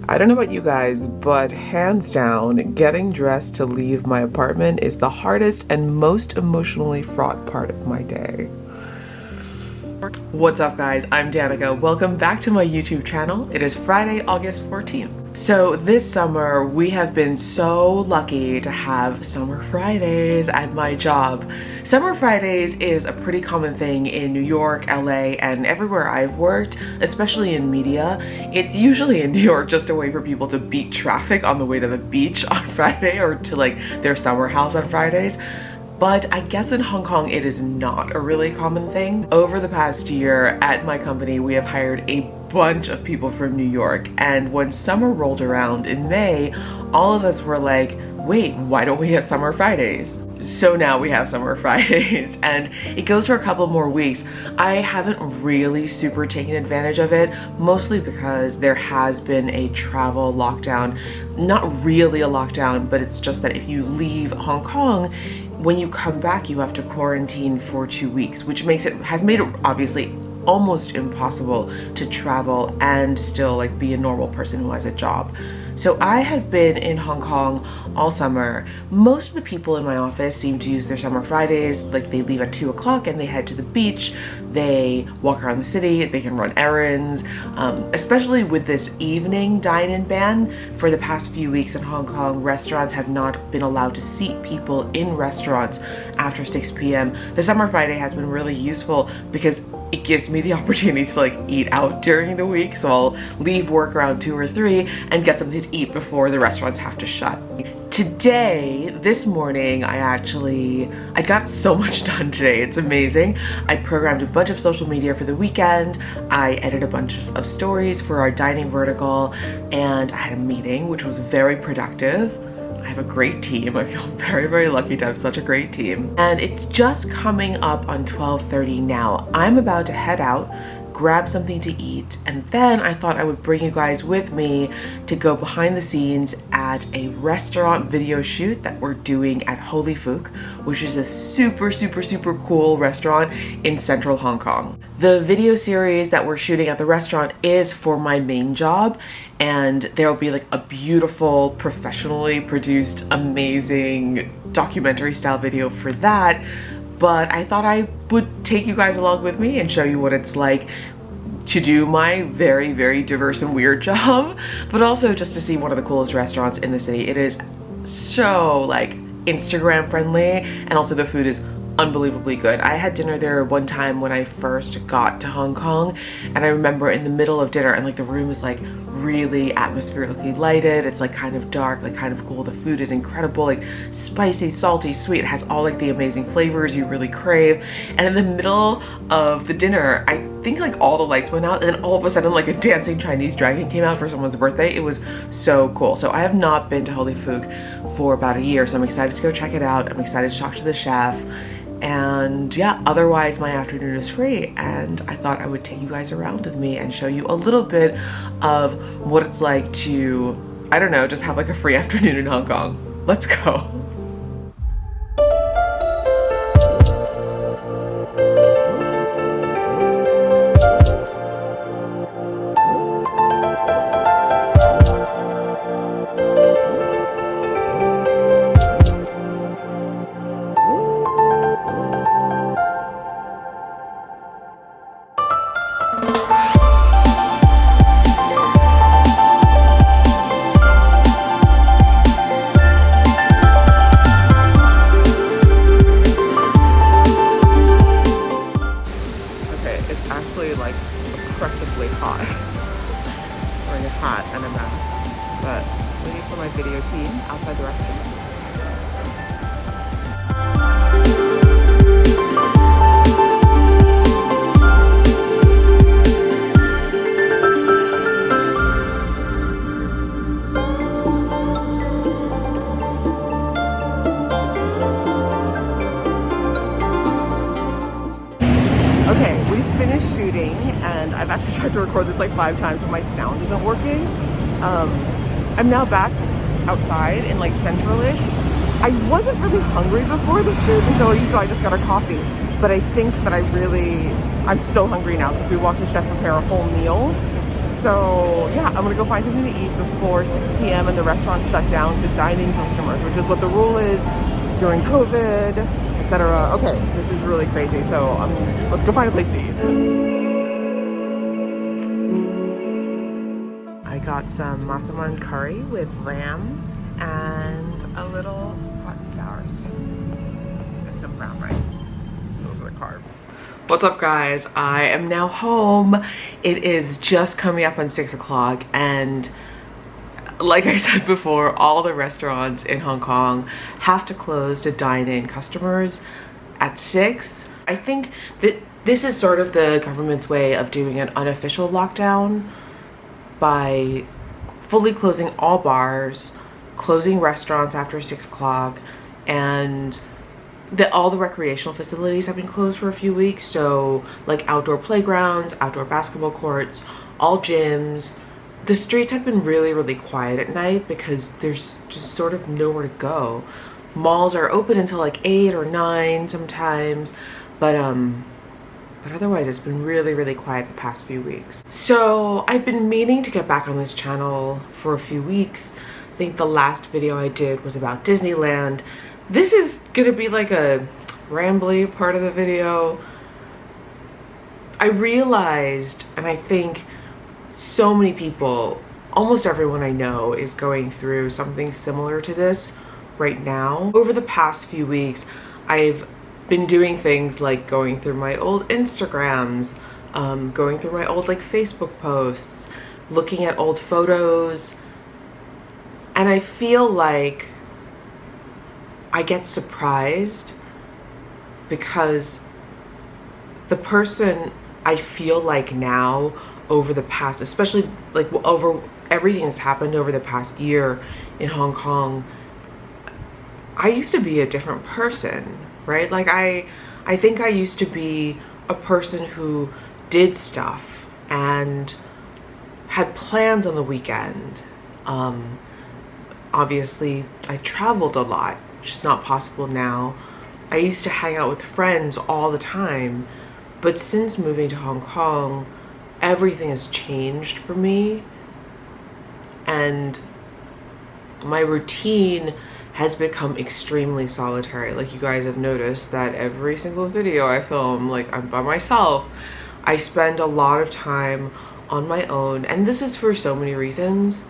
I don't know about you guys, but hands down, getting dressed to leave my apartment is the hardest and most emotionally fraught part of my day. What's up guys, I'm Danica. Welcome back to my YouTube channel. It is Friday, August 14th. So this summer, we have been so lucky to have Summer Fridays at my job. Summer Fridays is a pretty common thing in New York, LA, and everywhere I've worked, especially in media. It's usually in New York just a way for people to beat traffic on the way to the beach on Friday or to like their summer house on Fridays. But I guess in Hong Kong, it is not a really common thing. Over the past year at my company, we have hired a bunch of people from New York. And when summer rolled around in May, all of us were like, wait, why don't we have Summer Fridays? So now we have Summer Fridays and it goes for a couple more weeks. I haven't really super taken advantage of it, mostly because there has been a travel lockdown. Not really a lockdown, but it's just that if you leave Hong Kong, when you come back, you have to quarantine for 2 weeks, which has made it obviously almost impossible to travel and still like be a normal person who has a job. So I have been in Hong Kong all summer. Most of the people in my office seem to use their Summer Fridays, like they leave at 2 o'clock and they head to the beach, they walk around the city, they can run errands, especially with this evening dine-in ban. For the past few weeks in Hong Kong, restaurants have not been allowed to seat people in restaurants after 6 p.m. The Summer Friday has been really useful because it gives me the opportunity to like eat out during the week. So I'll leave work around 2 or 3 and get something to eat before the restaurants have to shut. Today, this morning, I got so much done today. It's amazing. I programmed a bunch of social media for the weekend. I edited a bunch of stories for our dining vertical, and I had a meeting, which was very productive. I have a great team. I feel very, very lucky to have such a great team. And it's just coming up on 12:30 now. I'm about to head out, grab something to eat, and then I thought I would bring you guys with me to go behind the scenes at a restaurant video shoot that we're doing at Holy Fook, which is a super, super, super cool restaurant in central Hong Kong. The video series that we're shooting at the restaurant is for my main job, and there'll be like a beautiful, professionally produced, amazing documentary style video for that. But I thought I would take you guys along with me and show you what it's like to do my very, very diverse and weird job, but also just to see one of the coolest restaurants in the city. It is so like Instagram friendly, and also the food is unbelievably good. I had dinner there one time when I first got to Hong Kong, and I remember in the middle of dinner, and like the room is like really atmospherically lighted, it's like kind of dark, like kind of cool. The food is incredible, like spicy, salty, sweet. It has all like the amazing flavors you really crave. And in the middle of the dinner, I think like all the lights went out, and then all of a sudden like a dancing Chinese dragon came out for someone's birthday. It was so cool. So I have not been to Holy Fook for about a year, so I'm excited to go check it out. I'm excited to talk to the chef. And yeah, otherwise my afternoon is free, and I thought I would take you guys around with me and show you a little bit of what it's like to, I don't know, just have like a free afternoon in Hong Kong. Let's go. Like oppressively hot. Wearing a hat and a mask, but waiting for my video team outside the restaurant. Okay, we finished shooting, and I've actually tried to record this like 5 times, but my sound isn't working. I'm now back outside in like central-ish. I wasn't really hungry before the shoot, and so I just got a coffee. But I think that I'm so hungry now because we watched the chef prepare a whole meal. So yeah, I'm gonna go find something to eat before 6 p.m. and the restaurant shut down to dine-in customers, which is what the rule is during COVID, etc. Okay, this is really crazy. So let's go find a place to eat. I got some masaman curry with lamb and a little hot and sour soup and some brown rice. Those are the carbs. What's up, guys? I am now home. It is just coming up on 6 o'clock, and like I said before, all the restaurants in Hong Kong have to close to dine-in customers at 6. I think that this is sort of the government's way of doing an unofficial lockdown by fully closing all bars, closing restaurants after 6 o'clock, and all the recreational facilities have been closed for a few weeks. So like outdoor playgrounds, outdoor basketball courts, all gyms. The streets have been really, really quiet at night because there's just sort of nowhere to go. Malls are open until like 8 or 9 sometimes, but otherwise it's been really, really quiet the past few weeks. So I've been meaning to get back on this channel for a few weeks. I think the last video I did was about Disneyland. This is gonna be like a rambly part of the video. I realized, and I think so many people, almost everyone I know, is going through something similar to this right now. Over the past few weeks, I've been doing things like going through my old Instagrams, going through my old like Facebook posts, looking at old photos, and I feel like I get surprised because the person I feel like now over the past, especially like over everything that's happened over the past year in Hong Kong, I used to be a different person, right? Like I think I used to be a person who did stuff and had plans on the weekend. Obviously I traveled a lot, which is not possible now. I used to hang out with friends all the time, but since moving to Hong Kong, everything has changed for me, and my routine has become extremely solitary. Like you guys have noticed that every single video I film, like I'm by myself. I spend a lot of time on my own, and this is for so many reasons.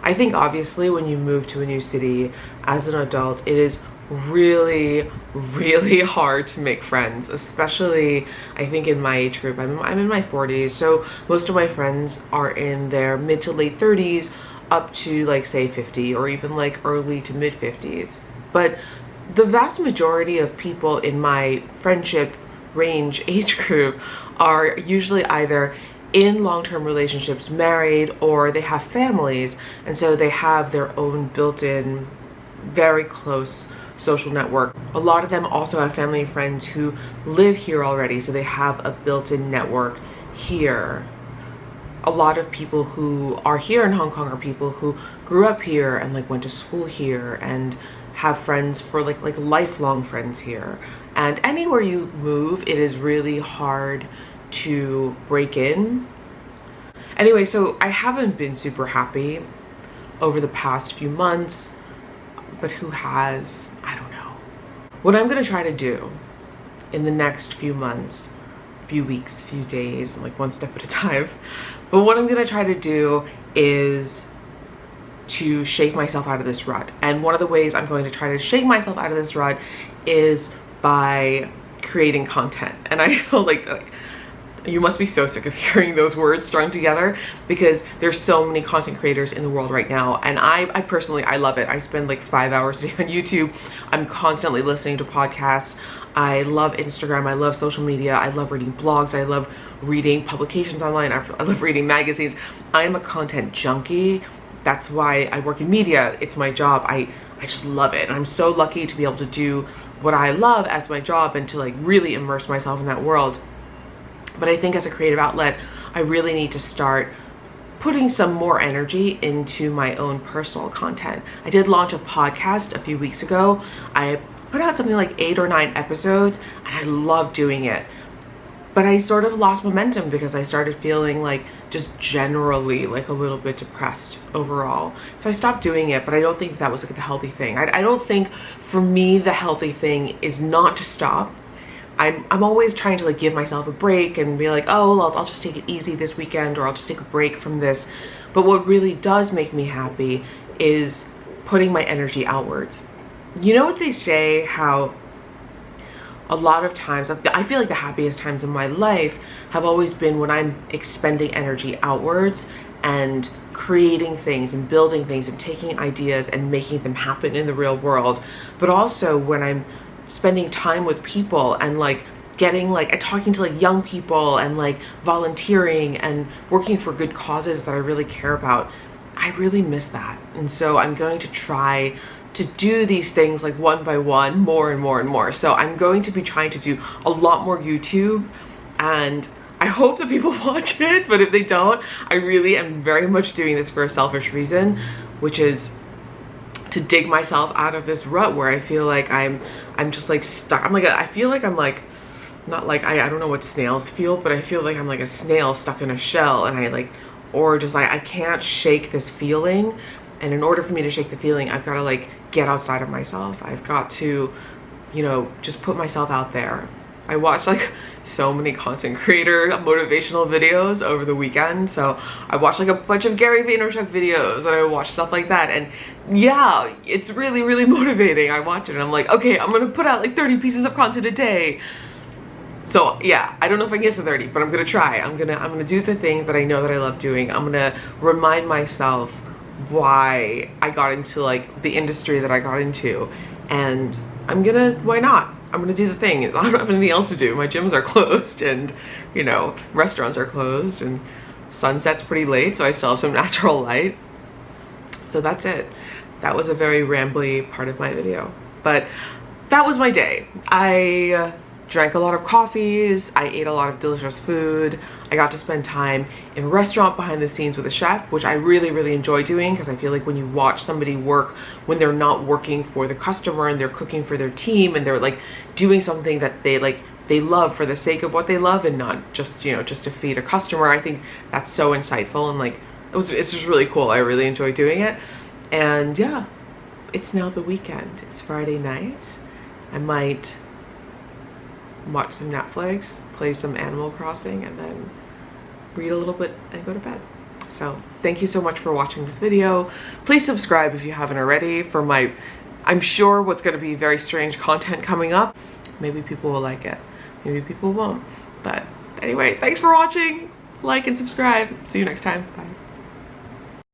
I think obviously when you move to a new city as an adult, it is really, really hard to make friends, especially I think in my age group. I'm in my 40s, so most of my friends are in their mid to late 30s up to like say 50 or even like early to mid 50s. But the vast majority of people in my friendship range age group are usually either in long-term relationships, married, or they have families, and so they have their own built-in very close social network. A lot of them also have family and friends who live here already, so they have a built-in network here. A lot of people who are here in Hong Kong are people who grew up here and like went to school here and have friends for like lifelong friends here. And anywhere you move, it is really hard to break in. Anyway, so I haven't been super happy over the past few months, but who has? I don't know. What I'm gonna try to do in the next few months, few weeks, few days, like one step at a time, but what I'm gonna try to do is to shake myself out of this rut. And one of the ways I'm going to try to shake myself out of this rut is by creating content. And I know like you must be so sick of hearing those words strung together, because there's so many content creators in the world right now, and I personally, I love it. I spend like 5 hours a day on YouTube. I'm constantly listening to podcasts. I love Instagram. I love social media. I love reading blogs. I love reading publications online. I love reading magazines. I am a content junkie. That's why I work in media. It's my job. I just love it. And I'm so lucky to be able to do what I love as my job and to like really immerse myself in that world. But I think as a creative outlet, I really need to start putting some more energy into my own personal content. I did launch a podcast a few weeks ago. I put out something like 8 or 9 episodes, and I love doing it. but I sort of lost momentum because I started feeling like just generally like a little bit depressed overall. So I stopped doing it, but I don't think that was like the healthy thing. I don't think for me the healthy thing is not to stop. I'm always trying to like give myself a break and be like, oh, I'll just take it easy this weekend, or I'll just take a break from this. But what really does make me happy is putting my energy outwards. You know what they say, how a lot of times, I feel like the happiest times in my life have always been when I'm expending energy outwards and creating things and building things and taking ideas and making them happen in the real world. But also when I'm spending time with people and like getting like talking to like young people and like volunteering and working for good causes that I really care about. I really miss that. And so I'm going to try to do these things like one by one, more and more and more. So I'm going to be trying to do a lot more YouTube, and I hope that people watch it, but if they don't, I really am very much doing this for a selfish reason, which is to dig myself out of this rut where I feel like I'm just like stuck. I feel like I'm like, not like, I don't know what snails feel, but I feel like I'm like a snail stuck in a shell, and or just like, I can't shake this feeling. And in order for me to shake the feeling, I've got to like get outside of myself. I've got to, you know, just put myself out there. I watched like so many content creator motivational videos over the weekend. So I watched like a bunch of Gary Vaynerchuk videos, and I watched stuff like that. And yeah, it's really, really motivating. I watch it and I'm like, okay, I'm gonna put out like 30 pieces of content a day. So yeah, I don't know if I can get to 30, but I'm gonna try. I'm gonna do the thing that I know that I love doing. I'm gonna remind myself why I got into like the industry that I got into, and why not? I'm gonna do the thing. I don't have anything else to do. My gyms are closed, and you know, restaurants are closed, and sunset's pretty late, so I still have some natural light. So that's it. That was a very rambly part of my video, but that was my day. I drank a lot of coffees, I ate a lot of delicious food, I got to spend time in a restaurant behind the scenes with a chef, which I really, really enjoy doing, because I feel like when you watch somebody work when they're not working for the customer and they're cooking for their team and they're like doing something that they love for the sake of what they love and not just, you know, just to feed a customer, I think that's so insightful, and like it's just really cool. I really enjoy doing it. And yeah, it's now the weekend. It's Friday night. I might watch some Netflix, play some Animal Crossing, and then read a little bit and go to bed. So thank you so much for watching this video. Please subscribe if you haven't already for my, I'm sure, what's going to be very strange content coming up. Maybe people will like it, maybe people won't. But anyway, thanks for watching. Like and subscribe. See you next time. Bye.